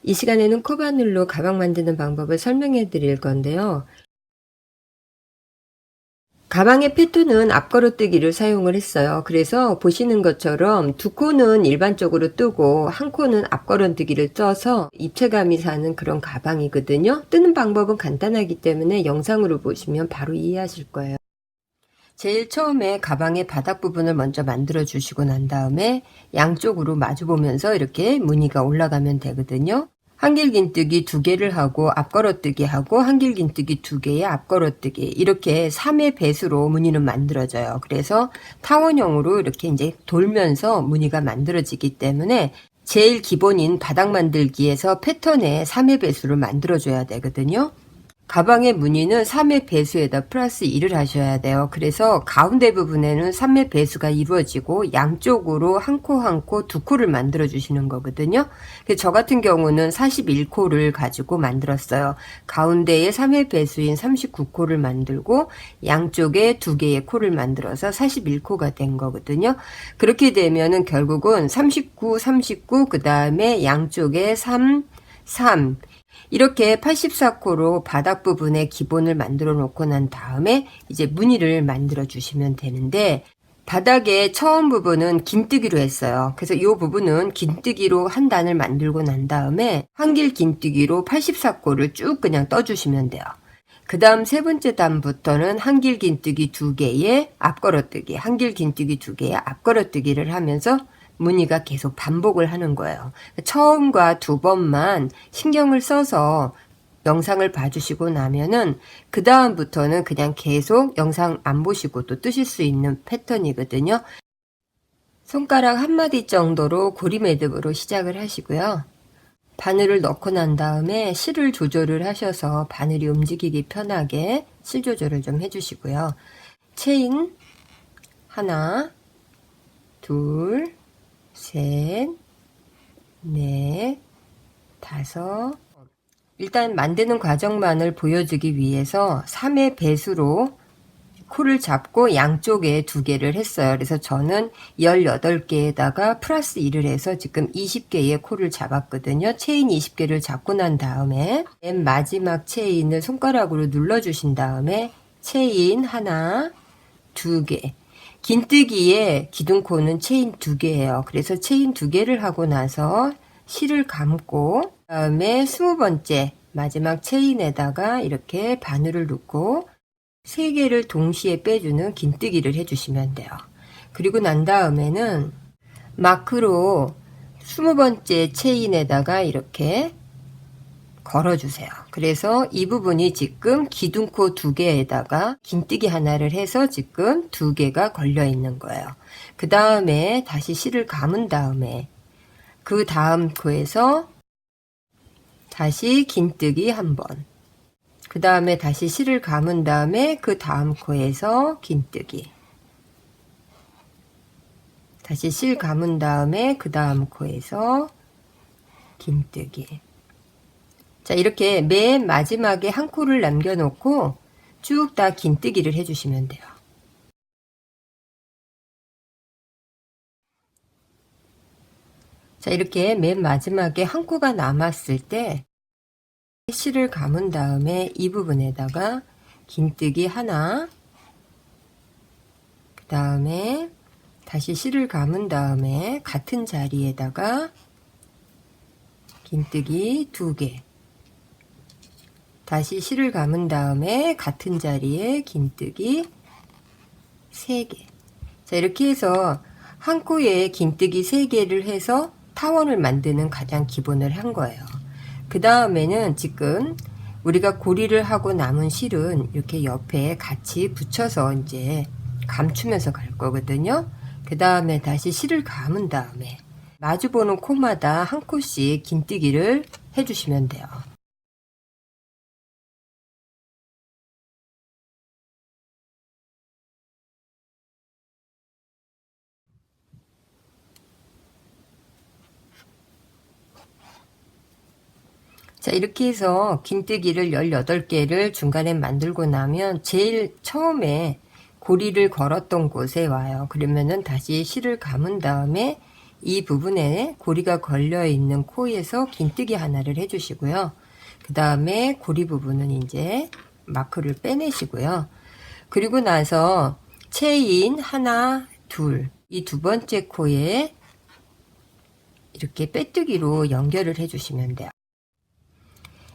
이 시간에는 코바늘로 가방 만드는 방법을 설명해 드릴 건데요. 가방의 패턴은 앞걸어뜨기를 사용을 했어요. 그래서 보시는 것처럼 두 코는 일반적으로 뜨고 한 코는 앞걸어뜨기를 떠서 입체감이 사는 그런 가방이거든요. 뜨는 방법은 간단하기 때문에 영상으로 보시면 바로 이해하실 거예요. 제일 처음에 가방의 바닥 부분을 먼저 만들어 주시고 난 다음에 양쪽으로 마주 보면서 이렇게 무늬가 올라가면 되거든요. 한길긴뜨기 2개를 하고 앞걸어뜨기 하고 한길긴뜨기 2개의 앞걸어뜨기, 이렇게 3의 배수로 무늬는 만들어져요. 그래서 타원형으로 이렇게 이제 돌면서 무늬가 만들어지기 때문에 제일 기본인 바닥 만들기에서 패턴에 3의 배수를 만들어줘야 되거든요. 가방의 무늬는 3의 배수에다 플러스 1을 하셔야 돼요. 그래서 가운데 부분에는 3의 배수가 이루어지고 양쪽으로 한 코 한 코 두 코를 만들어 주시는 거거든요. 저 같은 경우는 41코를 가지고 만들었어요. 가운데에 3의 배수인 39코를 만들고 양쪽에 2개의 코를 만들어서 41코가 된 거거든요. 그렇게 되면은 결국은 39, 39, 그 다음에 양쪽에 3, 3, 이렇게 84코로 바닥 부분에 기본을 만들어 놓고 난 다음에 이제 무늬를 만들어 주시면 되는데, 바닥의 처음 부분은 긴뜨기로 했어요. 그래서 이 부분은 긴뜨기로 한 단을 만들고 난 다음에 한길 긴뜨기로 84코를 쭉 그냥 떠주시면 돼요. 그 다음 세 번째 단부터는 한길 긴뜨기 2개의 앞걸어뜨기, 한길 긴뜨기 2개의 앞걸어뜨기를 하면서 무늬가 계속 반복을 하는 거예요. 처음과 2번만 신경을 써서 영상을 봐주시고 나면은 그 다음부터는 그냥 계속 영상 안 보시고 또 뜨실 수 있는 패턴이거든요. 손가락 한 마디 정도로 고리 매듭으로 시작을 하시고요. 바늘을 넣고 난 다음에 실을 조절을 하셔서 바늘이 움직이기 편하게 실 조절을 좀 해주시고요. 체인 하나, 둘, 셋, 넷, 다섯. 일단 만드는 과정만을 보여주기 위해서 3의 배수로 코를 잡고 양쪽에 2개를 했어요. 그래서 저는 18개에다가 플러스 1을 해서 지금 20개의 코를 잡았거든요. 체인 20개를 잡고 난 다음에 맨 마지막 체인을 손가락으로 눌러주신 다음에 체인 하나, 2개. 긴뜨기의 기둥코는 체인 2개예요. 그래서 체인 2개를 하고 나서 실을 감고 그다음에 20번째 마지막 체인에다가 이렇게 바늘을 넣고 3개를 동시에 빼주는 긴뜨기를 해주시면 돼요. 그리고 난 다음에는 마크로 20번째 체인에다가 이렇게 걸어주세요. 그래서 이 부분이 지금 기둥코 2개에다가 긴뜨기 하나를 해서 지금 2개가 걸려 있는 거예요. 그 다음에 다시 실을 감은 다음에 그 다음 코에서 다시 긴뜨기 한 번, 그 다음에 다시 실을 감은 다음에 그 다음 코에서 긴뜨기, 다시 실 감은 다음에 그 다음 코에서 긴뜨기. 자, 이렇게 맨 마지막에 한 코를 남겨놓고 쭉 다 긴뜨기를 해주시면 돼요. 자, 이렇게 맨 마지막에 한 코가 남았을 때 실을 감은 다음에 이 부분에다가 긴뜨기 하나, 그 다음에 다시 실을 감은 다음에 같은 자리에다가 긴뜨기 2개, 다시 실을 감은 다음에 같은 자리에 긴뜨기 3개. 자, 이렇게 해서 한 코에 긴뜨기 3개를 해서 타원을 만드는 가장 기본을 한 거예요. 그 다음에는 지금 우리가 고리를 하고 남은 실은 이렇게 옆에 같이 붙여서 이제 감추면서 갈 거거든요. 그 다음에 다시 실을 감은 다음에 마주보는 코마다 한 코씩 긴뜨기를 해주시면 돼요. 자, 이렇게 해서 긴뜨기를 18개를 중간에 만들고 나면 제일 처음에 고리를 걸었던 곳에 와요. 그러면은 다시 실을 감은 다음에 이 부분에 고리가 걸려 있는 코에서 긴뜨기 하나를 해주시고요. 그 다음에 고리 부분은 이제 마크를 빼내시고요. 그리고 나서 체인 하나, 둘, 이 두 번째 코에 이렇게 빼뜨기로 연결을 해주시면 돼요.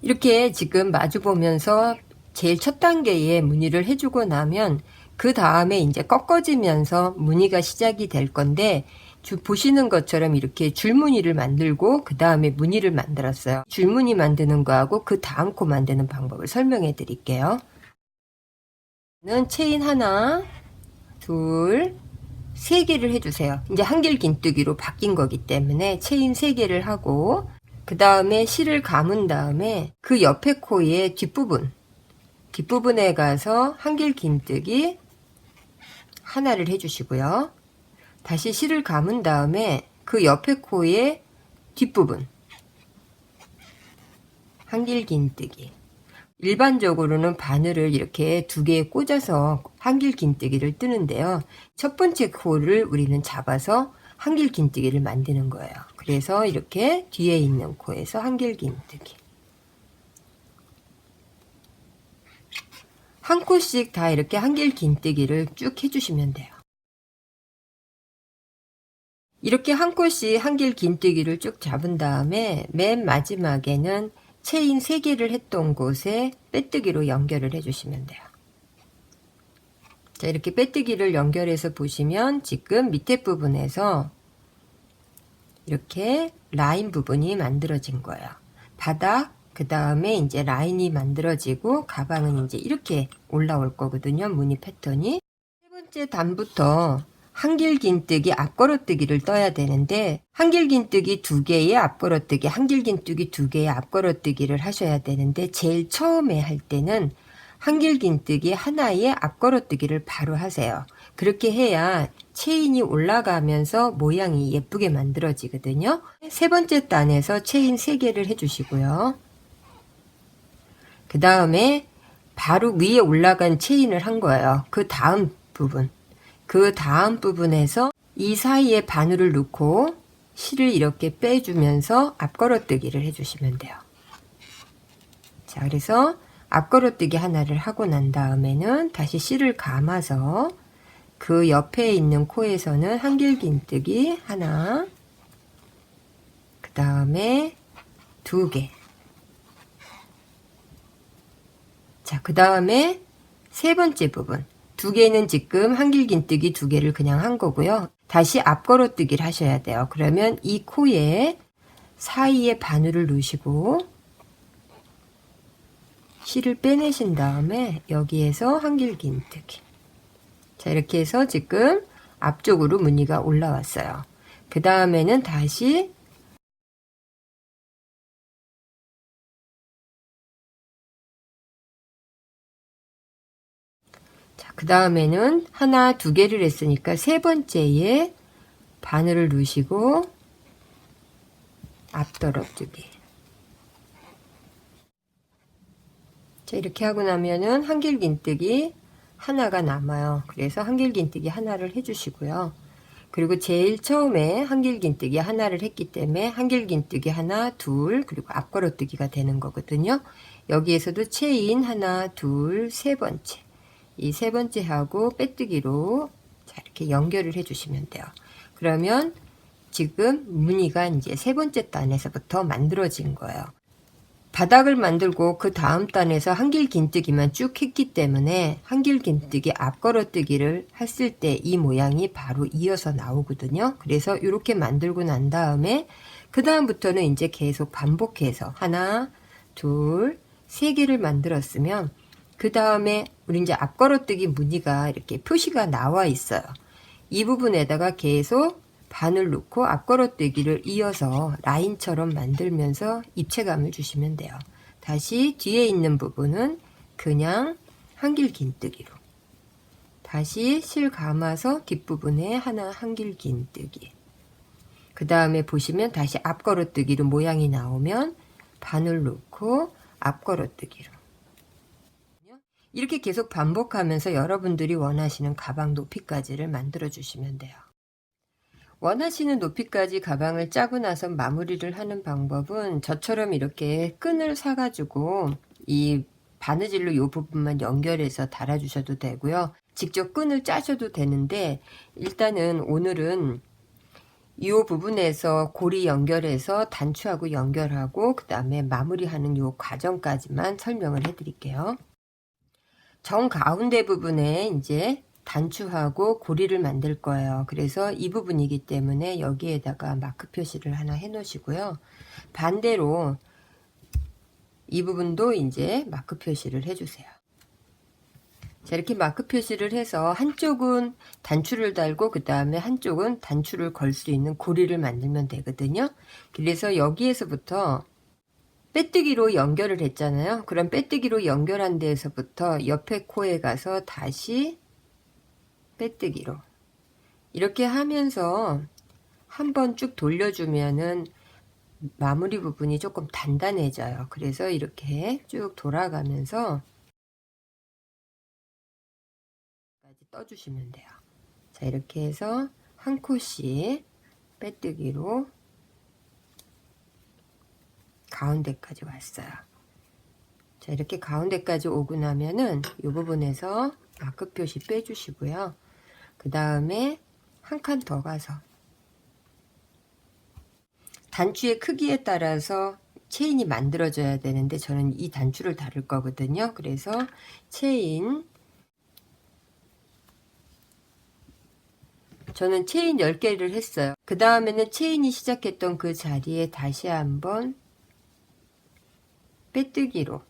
이렇게 지금 마주 보면서 제일 첫 단계에 무늬를 해주고 나면 그 다음에 이제 꺾어지면서 무늬가 시작이 될 건데, 보시는 것처럼 이렇게 줄무늬를 만들고 그 다음에 무늬를 만들었어요. 줄무늬 만드는 거하고 그 다음 코 만드는 방법을 설명해 드릴게요. 체인 하나, 둘, 세 개를 해주세요. 이제 한길 긴뜨기로 바뀐 거기 때문에 체인 세 개를 하고, 그 다음에 실을 감은 다음에 그 옆에 코의 뒷부분에 가서 한길 긴뜨기 하나를 해주시고요. 다시 실을 감은 다음에 그 옆에 코의 뒷부분 한길 긴뜨기. 일반적으로는 바늘을 이렇게 두 개에 꽂아서 한길 긴뜨기를 뜨는데요. 첫 번째 코를 우리는 잡아서 한길 긴뜨기를 만드는 거예요. 그래서 이렇게 뒤에 있는 코에서 한길 긴뜨기. 한 코씩 다 이렇게 한길 긴뜨기를 쭉 해주시면 돼요. 이렇게 한 코씩 한길 긴뜨기를 쭉 잡은 다음에 맨 마지막에는 체인 3개를 했던 곳에 빼뜨기로 연결을 해주시면 돼요. 자, 이렇게 빼뜨기를 연결해서 보시면 지금 밑에 부분에서 이렇게 라인 부분이 만들어진 거예요. 바닥, 그 다음에 이제 라인이 만들어지고 가방은 이제 이렇게 올라올 거거든요. 무늬 패턴이. 세 번째 단부터 한길 긴뜨기 앞걸어뜨기를 떠야 되는데, 한길 긴뜨기 2개의 앞걸어뜨기, 한길 긴뜨기 2개의 앞걸어뜨기를 하셔야 되는데, 제일 처음에 할 때는 한길 긴뜨기 하나의 앞걸어뜨기를 바로 하세요. 그렇게 해야 체인이 올라가면서 모양이 예쁘게 만들어지거든요. 세 번째 단에서 체인 3개를 해주시고요. 그 다음에 바로 위에 올라간 체인을 한 거예요. 그 다음 부분에서 이 사이에 바늘을 넣고 실을 이렇게 빼주면서 앞걸어뜨기를 해주시면 돼요. 자, 그래서 앞걸어뜨기 하나를 하고 난 다음에는 다시 실을 감아서 그 옆에 있는 코에서는 한길 긴뜨기 하나, 그 다음에 2개. 자, 그 다음에 세 번째 부분. 2개는 지금 한길 긴뜨기 2개를 그냥 한 거고요. 다시 앞걸어뜨기를 하셔야 돼요. 그러면 이 코에 사이에 바늘을 넣으시고 실을 빼내신 다음에 여기에서 한길 긴뜨기. 자, 이렇게 해서 지금 앞쪽으로 무늬가 올라왔어요. 그 다음에는 다시 그 다음에는 하나, 2개를 했으니까 세 번째에 바늘을 넣으시고 앞떨어뜨기. 자, 이렇게 하고 나면은 한길 긴뜨기 하나가 남아요. 그래서 한길 긴뜨기 하나를 해주시고요. 그리고 제일 처음에 한길 긴뜨기 하나를 했기 때문에 한길 긴뜨기 하나, 둘, 그리고 앞걸어뜨기가 되는 거거든요. 여기에서도 체인 하나, 둘, 세 번째. 이 세 번째 하고 빼뜨기로 자, 이렇게 연결을 해주시면 돼요. 그러면 지금 무늬가 이제 세 번째 단에서부터 만들어진 거예요. 바닥을 만들고 그 다음 단에서 한길 긴뜨기만 쭉 했기 때문에 한길 긴뜨기 앞걸어뜨기를 했을 때 이 모양이 바로 이어서 나오거든요. 그래서 이렇게 만들고 난 다음에 그 다음부터는 이제 계속 반복해서 하나, 둘, 세 개를 만들었으면 그 다음에 우리 이제 앞걸어뜨기 무늬가 이렇게 표시가 나와 있어요. 이 부분에다가 계속 바늘 넣고 앞걸어뜨기를 이어서 라인처럼 만들면서 입체감을 주시면 돼요. 다시 뒤에 있는 부분은 그냥 한길 긴뜨기로, 다시 실 감아서 뒷부분에 하나 한길 긴뜨기, 그 다음에 보시면 다시 앞걸어뜨기로 모양이 나오면 바늘 넣고 앞걸어뜨기로, 이렇게 계속 반복하면서 여러분들이 원하시는 가방 높이까지를 만들어 주시면 돼요. 원하시는 높이까지 가방을 짜고 나서 마무리를 하는 방법은 저처럼 이렇게 끈을 사가지고 이 바느질로 이 부분만 연결해서 달아주셔도 되고요. 직접 끈을 짜셔도 되는데, 일단은 오늘은 이 부분에서 고리 연결해서 단추하고 연결하고 그 다음에 마무리하는 이 과정까지만 설명을 해 드릴게요. 정 가운데 부분에 이제 단추하고 고리를 만들 거예요. 그래서 이 부분이기 때문에 여기에다가 마크 표시를 하나 해 놓으시고요. 반대로 이 부분도 이제 마크 표시를 해 주세요. 자, 이렇게 마크 표시를 해서 한쪽은 단추를 달고 그 다음에 한쪽은 단추를 걸 수 있는 고리를 만들면 되거든요. 그래서 여기에서부터 빼뜨기로 연결을 했잖아요. 그럼 빼뜨기로 연결한 데에서부터 옆에 코에 가서 다시 빼뜨기로 이렇게 하면서 한번 쭉 돌려주면은 마무리 부분이 조금 단단해져요. 그래서 이렇게 쭉 돌아가면서 떠주시면 돼요. 자, 이렇게 해서 한 코씩 빼뜨기로 가운데까지 왔어요. 자, 이렇게 가운데까지 오고 나면은 이 부분에서 마크 표시 빼주시고요. 그 다음에 한 칸 더 가서 단추의 크기에 따라서 체인이 만들어져야 되는데 저는 이 단추를 다룰 거거든요. 그래서 저는 체인 10개를 했어요. 그 다음에는 체인이 시작했던 그 자리에 다시 한번 빼뜨기로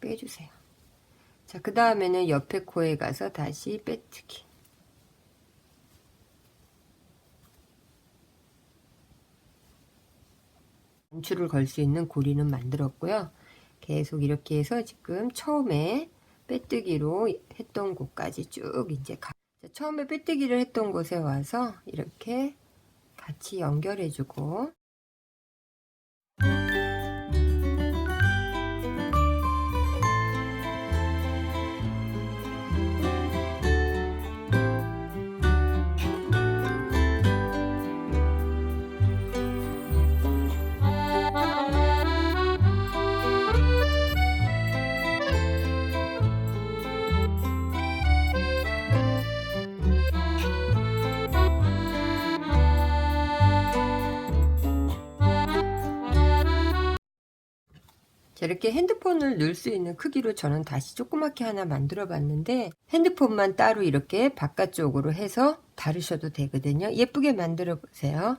빼주세요. 자, 그 다음에는 옆에 코에 가서 다시 빼뜨기. 단추를 걸 수 있는 고리는 만들었고요. 계속 이렇게 해서 지금 처음에 빼뜨기로 했던 곳까지 쭉 이제 처음에 빼뜨기를 했던 곳에 와서 이렇게 같이 연결해주고 이렇게 핸드폰을 넣을 수 있는 크기로 저는 다시 조그맣게 하나 만들어 봤는데 핸드폰만 따로 이렇게 바깥쪽으로 해서 다루셔도 되거든요. 예쁘게 만들어 보세요.